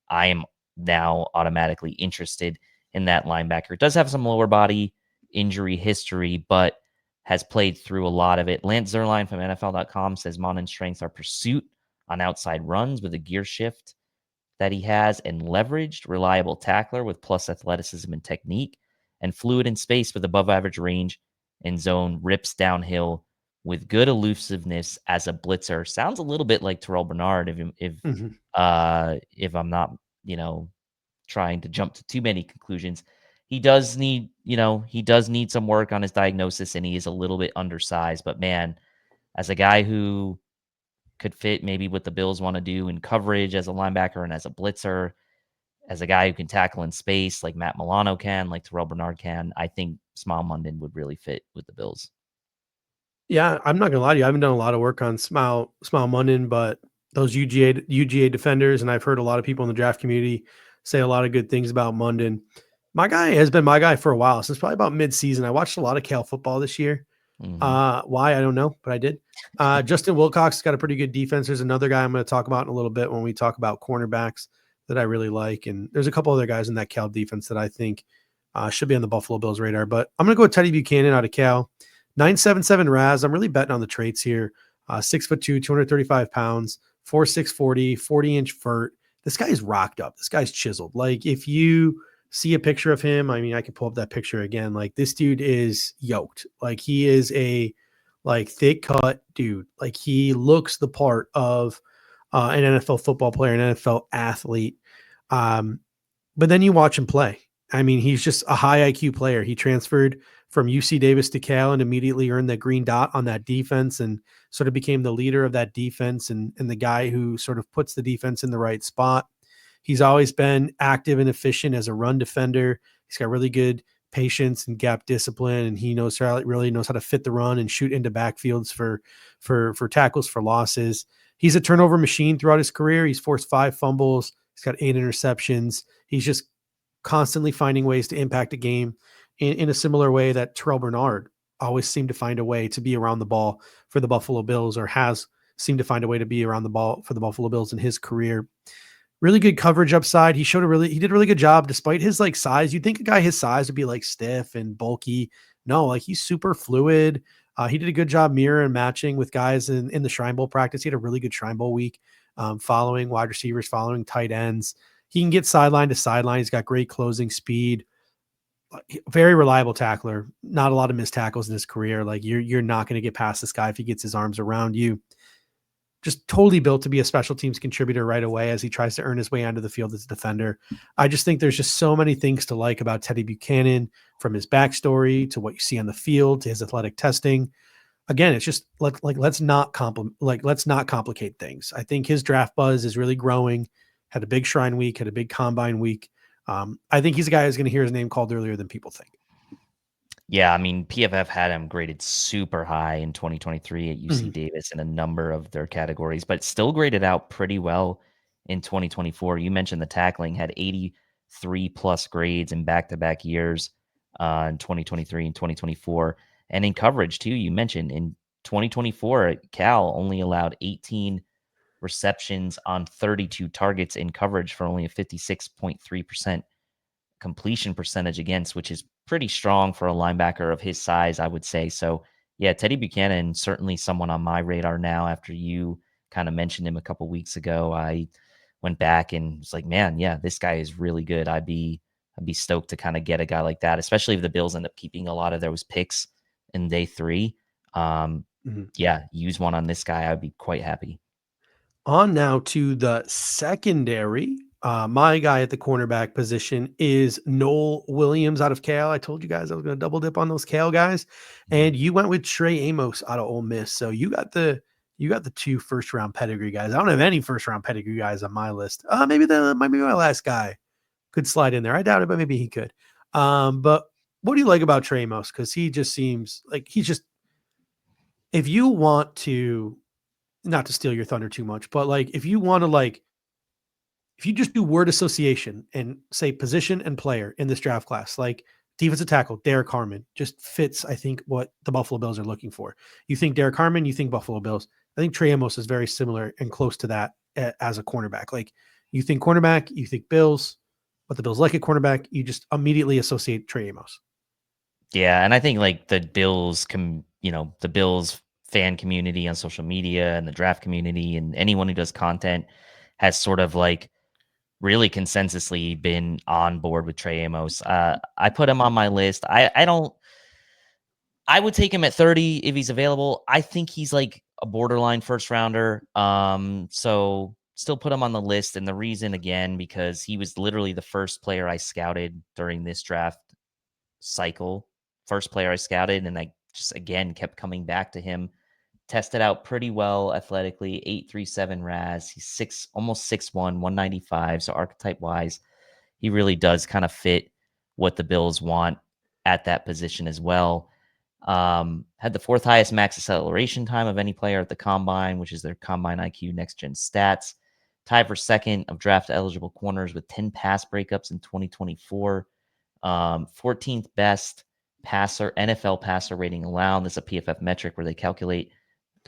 Speaker 3: I am now automatically interested in that linebacker. It does have some lower body injury history, but has played through a lot of it. Lance Zierlein from NFL.com says Mondon's strengths are pursuit on outside runs with a gear shift that he has, and leveraged, reliable tackler with plus athleticism and technique, and fluid in space with above average range and zone, rips downhill with good elusiveness as a blitzer. Sounds a little bit like Terrell Bernard if I'm not, trying to jump to too many conclusions. He does need some work on his diagnosis, and he is a little bit undersized, but man, as a guy who could fit maybe what the Bills want to do in coverage as a linebacker and as a blitzer, as a guy who can tackle in space like Matt Milano can, like Terrell Bernard can, I think Shmuel Mondon would really fit with the Bills.
Speaker 1: Yeah, I'm not gonna lie to you. I haven't done a lot of work on Shmuel Mondon, but those UGA defenders, and I've heard a lot of people in the draft community say a lot of good things about Mondon. My guy has been my guy for a while, since probably about mid-season. I watched a lot of Cal football this year. Why, I don't know, but I did. Justin Wilcox got a pretty good defense. There's another guy I'm going to talk about in a little bit when we talk about cornerbacks that I really like. And there's a couple other guys in that Cal defense that I think should be on the Buffalo Bills radar. But I'm going to go with Teddy Buchanan out of Cal. 977 RAS. I'm really betting on the traits here. 6'2", 235 pounds, 4'6", 40-inch vert. This guy is rocked up. This guy's chiseled. Like, if you see a picture of him, I mean, I can pull up that picture again. Like, this dude is yoked. Like, he is a thick cut dude. Like, he looks the part of an NFL football player, an NFL athlete. But then you watch him play. I mean, he's just a high IQ player. He transferred from UC Davis to Cal and immediately earned that green dot on that defense and sort of became the leader of that defense and the guy who sort of puts the defense in the right spot. He's always been active and efficient as a run defender. He's got really good patience and gap discipline, and he really knows how to fit the run and shoot into backfields for tackles, for losses. He's a turnover machine throughout his career. He's forced 5 fumbles. He's got 8 interceptions. He's just constantly finding ways to impact a game in a similar way that Terrell Bernard always seemed to find a way to be around the ball for the Buffalo Bills, or has seemed to find a way to be around the ball for the Buffalo Bills in his career. Really good coverage upside. He did a really good job despite his size. You'd think a guy his size would be stiff and bulky. No, he's super fluid. He did a good job mirror and matching with guys in the Shrine Bowl practice. He had a really good Shrine Bowl week, following wide receivers, following tight ends. He can get sideline to sideline. He's got great closing speed. Very reliable tackler. Not a lot of missed tackles in his career. You're not going to get past this guy if he gets his arms around you. Just totally built to be a special teams contributor right away as he tries to earn his way onto the field as a defender. I just think there's just so many things to like about Teddy Buchanan, from his backstory to what you see on the field to his athletic testing. Again, it's just let's not complicate things. I think his draft buzz is really growing. Had a big Shrine week, had a big combine week. I think he's a guy who's going to hear his name called earlier than people think.
Speaker 3: Yeah, I mean, PFF had him graded super high in 2023 at UC Davis in a number of their categories, but still graded out pretty well in 2024. You mentioned the tackling, had 83 plus grades in back-to-back years in 2023 and 2024. And in coverage, too, you mentioned in 2024, Cal only allowed 18 receptions on 32 targets in coverage for only a 56.3% completion percentage against, which is pretty strong for a linebacker of his size, I would say. So yeah, Teddy Buchanan, certainly someone on my radar now. After you kind of mentioned him a couple weeks ago, I went back and was like, man, yeah, this guy is really good. I'd be stoked to kind of get a guy like that, especially if the Bills end up keeping a lot of those picks in day 3. Yeah, use one on this guy. I'd be quite happy.
Speaker 1: On now to the secondary. My guy at the cornerback position is Noel Williams out of Cal. I told you guys I was going to double dip on those Cal guys, and you went with Trey Amos out of Ole Miss. So you got the 2 first round pedigree guys. I don't have any first round pedigree guys on my list. Maybe my last guy could slide in there. I doubt it, but maybe he could. But what do you like about Trey Amos? Because he just seems like he's just, if you want to, not to steal your thunder too much, but if you want to if you just do word association and say position and player in this draft class, defensive tackle, Derek Harmon just fits, I think, what the Buffalo Bills are looking for. You think Derek Harmon, you think Buffalo Bills. I think Trey Amos is very similar and close to that as a cornerback. You think cornerback, you think Bills, what the Bills like at cornerback, you just immediately associate Trey Amos.
Speaker 3: Yeah, and I think the Bills the Bills fan community on social media and the draft community and anyone who does content has sort of really consensusly been on board with Trey Amos. I put him on my list. I would take him at 30 if he's available. I think he's a borderline first rounder. So still put him on the list. And the reason, again, because he was literally the first player I scouted during this draft cycle. First player I scouted, and I just, again, kept coming back to him. Tested out pretty well athletically, 8.37 RAS. He's almost 6'1", 195. So archetype wise, he really does kind of fit what the Bills want at that position as well. Had the 4th highest max acceleration time of any player at the combine, which is their combine IQ next gen stats. Tied for 2nd of draft eligible corners with 10 pass breakups in 2024. 14th best passer, NFL passer rating allowed. This is a PFF metric where they calculate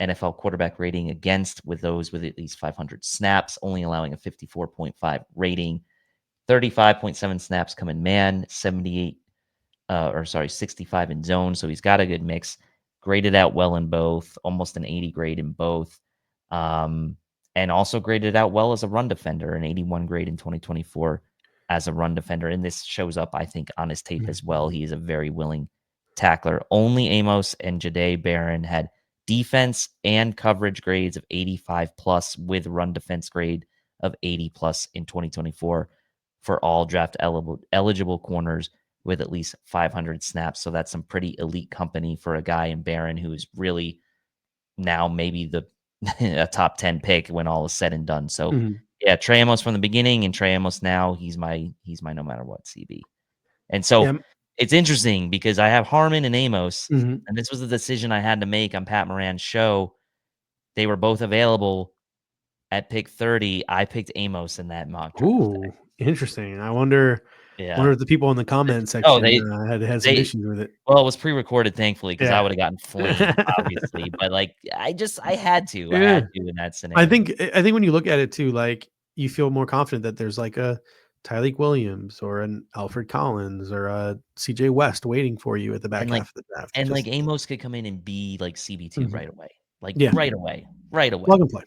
Speaker 3: NFL quarterback rating against with those with at least 500 snaps, only allowing a 54.5 rating. 35.7 snaps come in man, 65 in zone. So he's got a good mix. Graded out well in both, almost an 80 grade in both. And also graded out well as a run defender, an 81 grade in 2024 as a run defender. And this shows up, I think, on his tape as well. He is a very willing tackler. Only Amos and Jahdae Barron had defense and coverage grades of 85 plus with run defense grade of 80 plus in 2024 for all draft eligible corners with at least 500 snaps. So that's some pretty elite company for a guy in Barron who is really now maybe a top 10 pick when all is said and done. So yeah, Trey Amos from the beginning and Trey Amos now, he's my no matter what CB. And so it's interesting because I have Harmon and Amos, and this was the decision I had to make on Pat Moran's show. They were both available at pick 30. I picked Amos in that mock draft.
Speaker 1: Ooh, interesting. I wonder if the people in the comment section had some issues with it.
Speaker 3: Well, it was pre-recorded, thankfully, because I would have gotten flamed, obviously. But like, I had to. I had to in that scenario.
Speaker 1: I think when you look at it too, like you feel more confident that there's like a Tyreek Williams or an Alfred Collins or a CJ West waiting for you at the back half of the draft.
Speaker 3: And like Amos could come in and be like CB2 right away. Like right away.
Speaker 1: Plug and play.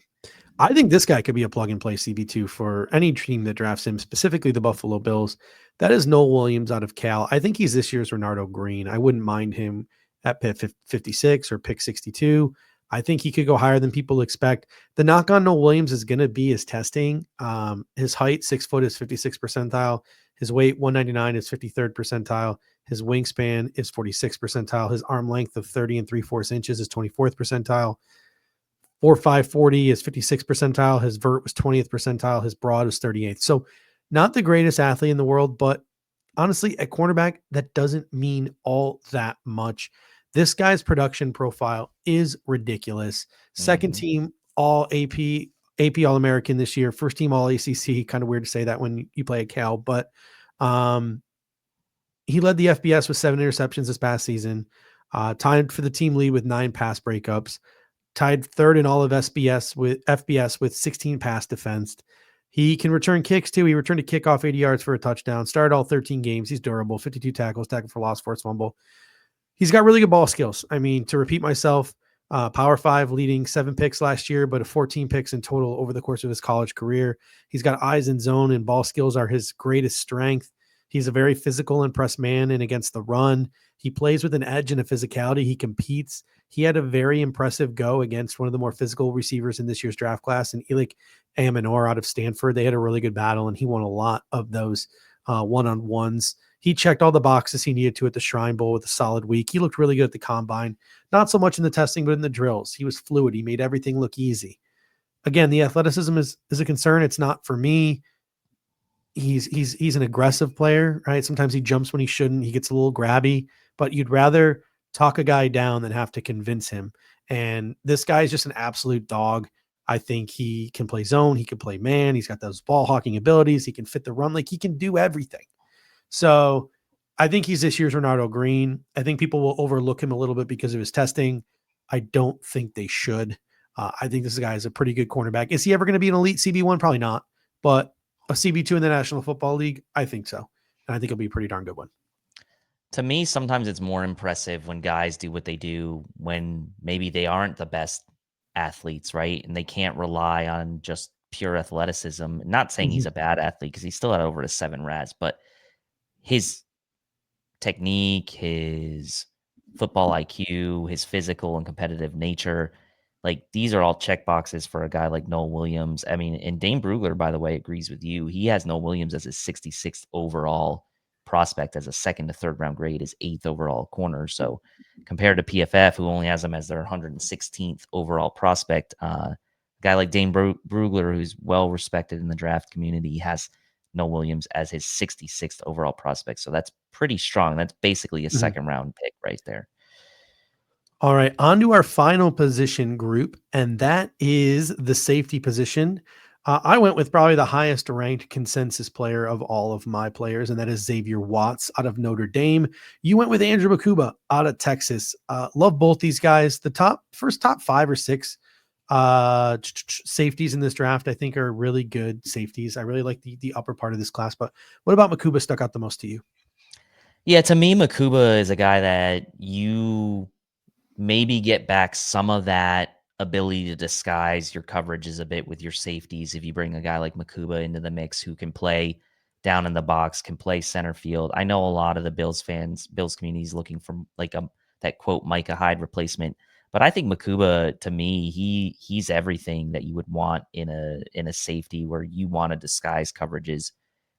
Speaker 1: I think this guy could be a plug and play CB2 for any team that drafts him, specifically the Buffalo Bills. That is Noel Williams out of Cal. I think he's this year's Renardo Green. I wouldn't mind him at pick 56 or pick 62. I think he could go higher than people expect. The knock on Noel Williams is going to be his testing. His height, 6 foot, is 56th percentile. His weight, 199, is 53rd percentile. His wingspan is 46th percentile. His arm length of 30 3/4 inches is 24th percentile. 4.5 40 is 56th percentile. His vert was 20th percentile. His broad was 38th. So not the greatest athlete in the world, but honestly, at cornerback, that doesn't mean all that much. This guy's production profile is ridiculous. Second team all AP All-American this year. First team all ACC. Kind of weird to say that when you play at Cal, but he led the FBS with 7 interceptions this past season. Tied for the team lead with 9 pass breakups. Tied third in all of FBS with 16 pass defense. He can return kicks too. He returned a kickoff 80 yards for a touchdown. Started all 13 games. He's durable. 52 tackles, tackle for loss, forced fumble. He's got really good ball skills. I mean, to repeat myself, Power 5 leading 7 picks last year, but 14 picks in total over the course of his college career. He's got eyes in zone, and ball skills are his greatest strength. He's a very physical and press man and against the run. He plays with an edge and a physicality. He competes. He had a very impressive go against one of the more physical receivers in this year's draft class, and Elik Aminor out of Stanford. They had a really good battle, and he won a lot of those one-on-ones. He checked all the boxes he needed to at the Shrine Bowl with a solid week. He looked really good at the combine, not so much in the testing, but in the drills. He was fluid. He made everything look easy. Again, the athleticism is a concern. It's not for me. He's an aggressive player, right? Sometimes he jumps when he shouldn't. He gets a little grabby, but you'd rather talk a guy down than have to convince him. And this guy is just an absolute dog. I think he can play zone. He can play man. He's got those ball hawking abilities. He can fit the run. Like, he can do everything. So I think he's this year's Renardo Green. I think people will overlook him a little bit because of his testing. I don't think they should. I think this guy is a pretty good cornerback. Is he ever going to be an elite CB1? Probably not. But a CB2 in the National Football League, I think so. And I think it'll be a pretty darn good one.
Speaker 3: To me, sometimes it's more impressive when guys do what they do when maybe they aren't the best athletes, right? And they can't rely on just pure athleticism. Not saying he's a bad athlete because he still had over a 7 RAS, but his technique, his football IQ, his physical and competitive nature, like these are all check boxes for a guy like Noel Williams. I mean, and Dane Brugler, by the way, agrees with you. He has Noel Williams as his 66th overall prospect, as a 2nd to 3rd round grade, is 8th overall corner. So compared to PFF, who only has him as their 116th overall prospect, a guy like Dane Brugler, who's well respected in the draft community, has Noel Williams as his 66th overall prospect. So that's pretty strong. That's basically a 2nd round pick right there.
Speaker 1: All right, on to our final position group, and that is the safety position. I went with probably the highest ranked consensus player of all of my players, and that is Xavier Watts out of Notre Dame. You went with Andrew Makuba out of Texas. Love both these guys. The top 5 or 6 safeties in this draft, I think, are really good safeties. I really like the upper part of this class. But what about Makuba stuck out the most to you?
Speaker 3: Yeah, to me, Makuba is a guy that you maybe get back some of that ability to disguise your coverages a bit with your safeties if you bring a guy like Makuba into the mix who can play down in the box, can play center field. I know a lot of the Bills community is looking for like that quote Micah Hyde replacement, but I think Makuba, to me, he's everything that you would want in a safety where you want to disguise coverages.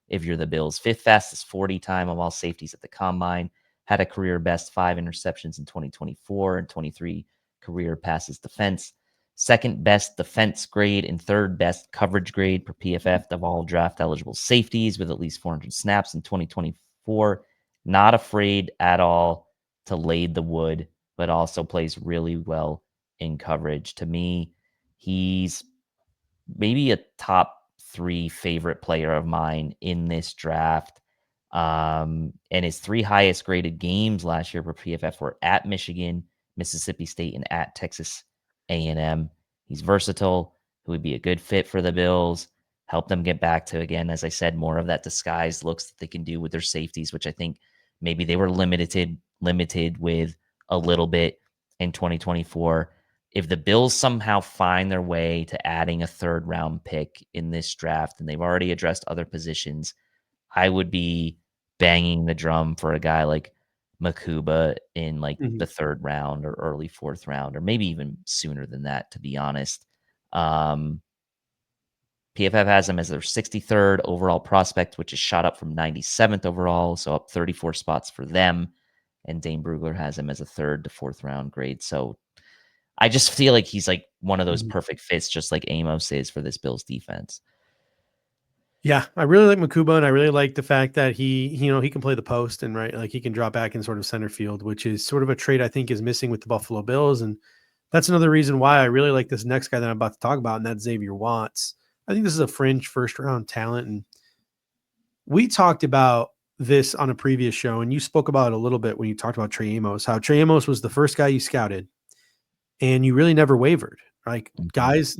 Speaker 3: If you're the Bills, 5th fastest 40 time of all safeties at the combine, had a career best 5 interceptions in 2024 and 23 career passes defense, 2nd best defense grade and 3rd best coverage grade per PFF of all draft eligible safeties with at least 400 snaps in 2024. Not afraid at all to lay the wood, but also plays really well in coverage. To me, he's maybe a top 3 favorite player of mine in this draft. And his 3 highest graded games last year for PFF were at Michigan, Mississippi State, and at Texas A&M. He's versatile, who would be a good fit for the Bills, help them get back to, again, as I said, more of that disguised looks that they can do with their safeties, which I think maybe they were limited with a little bit in 2024. If the Bills somehow find their way to adding a 3rd round pick in this draft, and they've already addressed other positions, I would be banging the drum for a guy like Makuba in like the 3rd round or early 4th round, or maybe even sooner than that, to be honest. PFF has him as their 63rd overall prospect, which is shot up from 97th overall, so up 34 spots for them. And Dane Brugler has him as a 3rd to 4th round grade. So I just feel like he's like one of those perfect fits, just like Amos is for this Bills defense.
Speaker 1: Yeah, I really like Makuba, and I really like the fact that he can play the post and like he can drop back in sort of center field, which is sort of a trait I think is missing with the Buffalo Bills. And that's another reason why I really like this next guy that I'm about to talk about, and that's Xavier Watts. I think this is a fringe 1st round talent. And we talked about this on a previous show, and you spoke about it a little bit when you talked about Trey Amos, how Trey Amos was the first guy you scouted and you really never wavered. Like guys,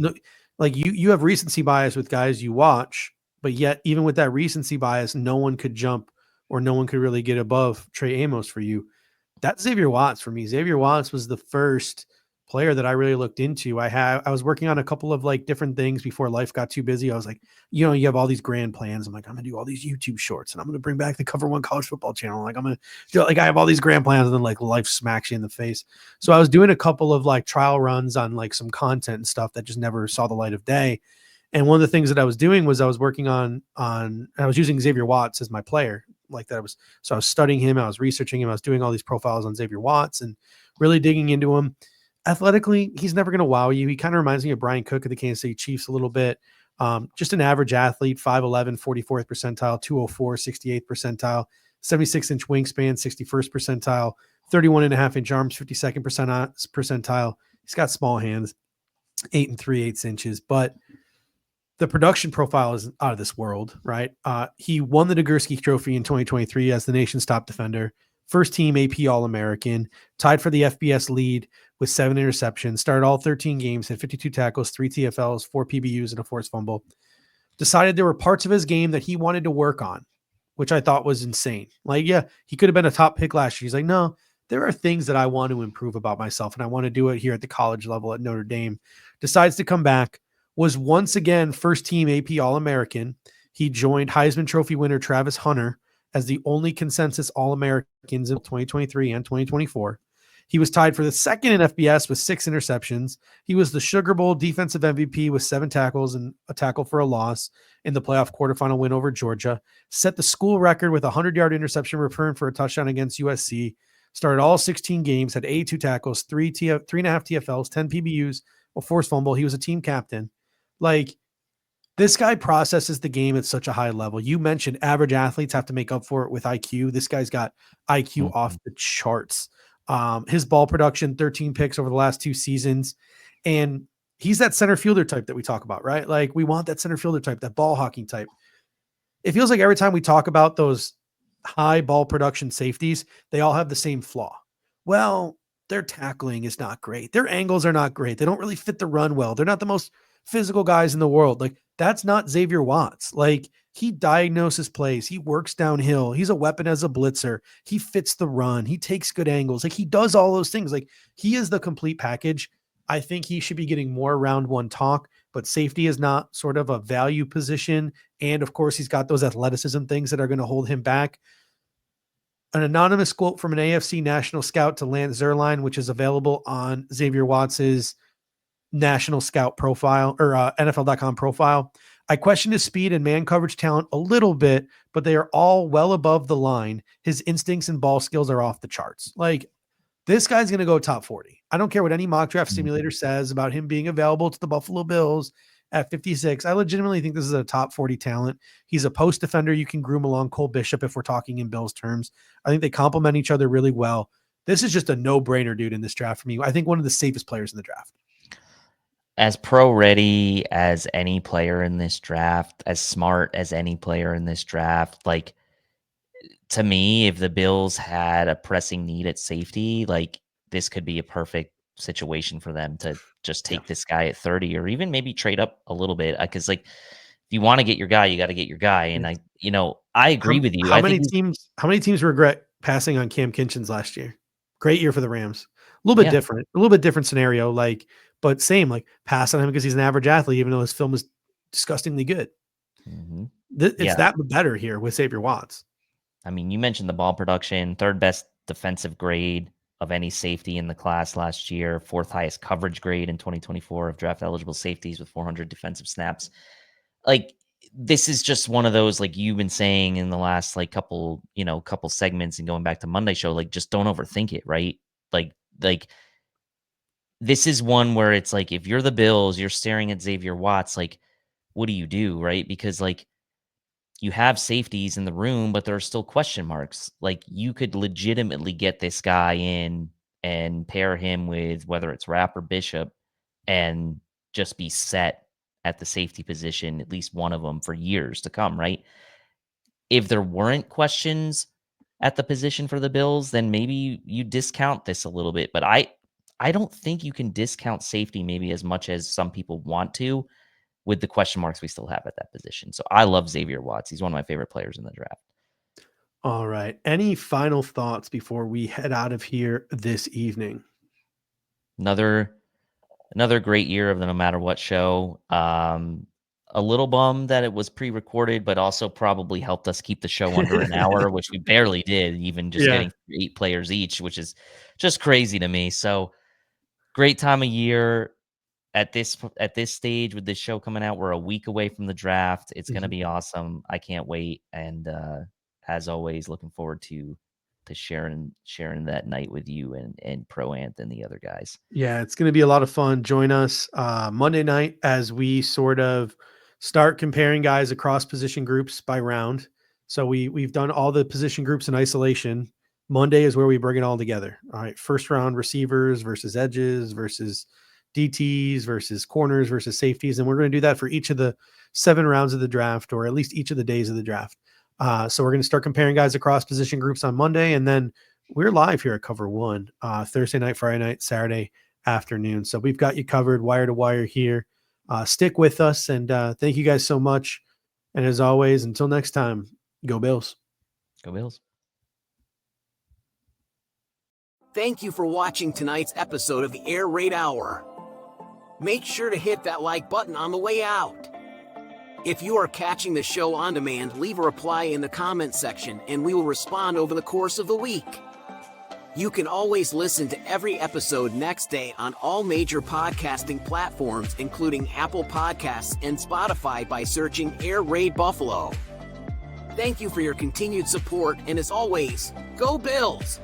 Speaker 1: like you have recency bias with guys you watch, but yet even with that recency bias, no one could jump or no one could really get above Trey Amos for you. That's Xavier Watts for me. Xavier Watts was the first player that I really looked into. I was working on a couple of like different things before life got too busy. I was like, you have all these grand plans. I'm like, I'm gonna do all these YouTube shorts and I'm gonna bring back the Cover One College Football channel. Like I'm gonna do like I have all these grand plans, and then like life smacks you in the face. So I was doing a couple of like trial runs on like some content and stuff that just never saw the light of day. And one of the things that I was doing was I was working on I was using Xavier Watts as my player. Like that I was studying him, I was researching him, I was doing all these profiles on Xavier Watts and really digging into him. Athletically, he's never going to wow you. He kind of reminds me of Brian Cook of the Kansas City Chiefs a little bit. Just an average athlete, 5'11", 44th percentile, 204, 68th percentile, 76-inch wingspan, 61st percentile, 31.5-inch arms, 52nd percentile. He's got small hands, 8 3/8 inches, but the production profile is out of this world, right? He won the Nagurski Trophy in 2023 as the nation's top defender, 1st team AP All-American, tied for the FBS lead with 7 interceptions, started all 13 games, had 52 tackles, 3 TFLs, 4 PBUs, and a forced fumble. Decided there were parts of his game that he wanted to work on, which I thought was insane. Like, yeah, he could have been a top pick last year. He's like, no, there are things that I want to improve about myself, and I want to do it here at the college level at Notre Dame. Decides to come back, was once again 1st team AP All-American. He joined Heisman Trophy winner Travis Hunter as the only consensus All-Americans in 2023 and 2024. He was tied for the 2nd in FBS with 6 interceptions. He was the Sugar Bowl defensive MVP with 7 tackles and a tackle for a loss in the playoff quarterfinal win over Georgia. Set the school record with a 100-yard interception return for a touchdown against USC. Started all 16 games, had 82 tackles, 3.5 TFLs, 10 PBUs, a forced fumble. He was a team captain. Like, this guy processes the game at such a high level. You mentioned average athletes have to make up for it with IQ. This guy's got IQ off the charts. His ball production, 13 picks over the last 2 seasons. And he's that center fielder type that we talk about, right? Like we want that center fielder type, that ball hawking type. It feels like every time we talk about those high ball production safeties, they all have the same flaw. Well, their tackling is not great. Their angles are not great. They don't really fit the run well. They're not the most physical guys in the world. Like that's not Xavier Watts. Like he diagnoses plays. He works downhill. He's a weapon as a blitzer. He fits the run. He takes good angles. Like he does all those things. Like he is the complete package. I think he should be getting more round one talk, but safety is not sort of a value position. And of course, he's got those athleticism things that are going to hold him back. An anonymous quote from an AFC national scout to Lance Zierlein, which is available on Xavier Watts's national scout profile or NFL.com profile. I question his speed and man coverage talent a little bit, but they are all well above the line. His instincts and ball skills are off the charts. Like this guy's going to go top 40. I don't care what any mock draft simulator says about him being available to the Buffalo Bills at 56. I legitimately think this is a top 40 talent. He's a post defender. You can groom along Cole Bishop if we're talking in Bills terms. I think they complement each other really well. This is just a no-brainer, dude, in this draft for me. I think one of the safest players in the draft.
Speaker 3: As pro ready as any player in this draft, as smart as any player in this draft, like to me, if the Bills had a pressing need at safety, like this could be a perfect situation for them to just take this guy at 30 or even maybe trade up a little bit. Cause like if you want to get your guy, you got to get your guy. And I agree with you.
Speaker 1: How many teams regret passing on Cam Kinchens last year? Great year for the Rams. A little bit different scenario. Like, but same, like pass on him because he's an average athlete, even though his film is disgustingly good.
Speaker 3: Mm-hmm.
Speaker 1: It's that better here with Xavier Watts.
Speaker 3: I mean, you mentioned the ball production, third best defensive grade of any safety in the class last year, fourth highest coverage grade in 2024 of draft eligible safeties with 400 defensive snaps. Like this is just one of those, like you've been saying in the last like couple segments and going back to Monday show, like just don't overthink it. Right. Like this is one where it's like, if you're the Bills, you're staring at Xavier Watts, like what do you do? Right. Because like you have safeties in the room, but there are still question marks. Like you could legitimately get this guy in and pair him with whether it's Rapp or Bishop and just be set at the safety position, at least one of them for years to come, right? If there weren't questions at the position for the Bills, then maybe you discount this a little bit. But I don't think you can discount safety maybe as much as some people want to with the question marks we still have at that position. So I love Xavier Watts. He's one of my favorite players in the draft.
Speaker 1: All right. Any final thoughts before we head out of here this evening?
Speaker 3: Another great year of the No Matter What show. A little bummed that it was pre-recorded, but also probably helped us keep the show under an hour, which we barely did, even just getting 8 players each, which is just crazy to me. So great time of year at this stage with this show coming out. We're a week away from the draft. It's going to be awesome. I can't wait. And as always, looking forward to sharing that night with you and Pro Ant and the other guys.
Speaker 1: Yeah, it's going to be a lot of fun. Join us Monday night as we sort of start comparing guys across position groups by round. So we've done all the position groups in isolation. Monday is where we bring it all together. All right, first round receivers versus edges versus DTs versus corners versus safeties. And we're going to do that for each of the 7 rounds of the draft, or at least each of the days of the draft. So we're going to start comparing guys across position groups on Monday. And then we're live here at Cover One, Thursday night, Friday night, Saturday afternoon. So we've got you covered wire to wire here. Stick with us. And thank you guys so much. And as always, until next time, go Bills.
Speaker 3: Go Bills.
Speaker 2: Thank you for watching tonight's episode of the Air Raid Hour. Make sure to hit that like button on the way out. If you are catching the show on demand, leave a reply in the comments section and we will respond over the course of the week. You can always listen to every episode next day on all major podcasting platforms, including Apple Podcasts and Spotify, by searching Air Raid Buffalo. Thank you for your continued support, and as always, go Bills!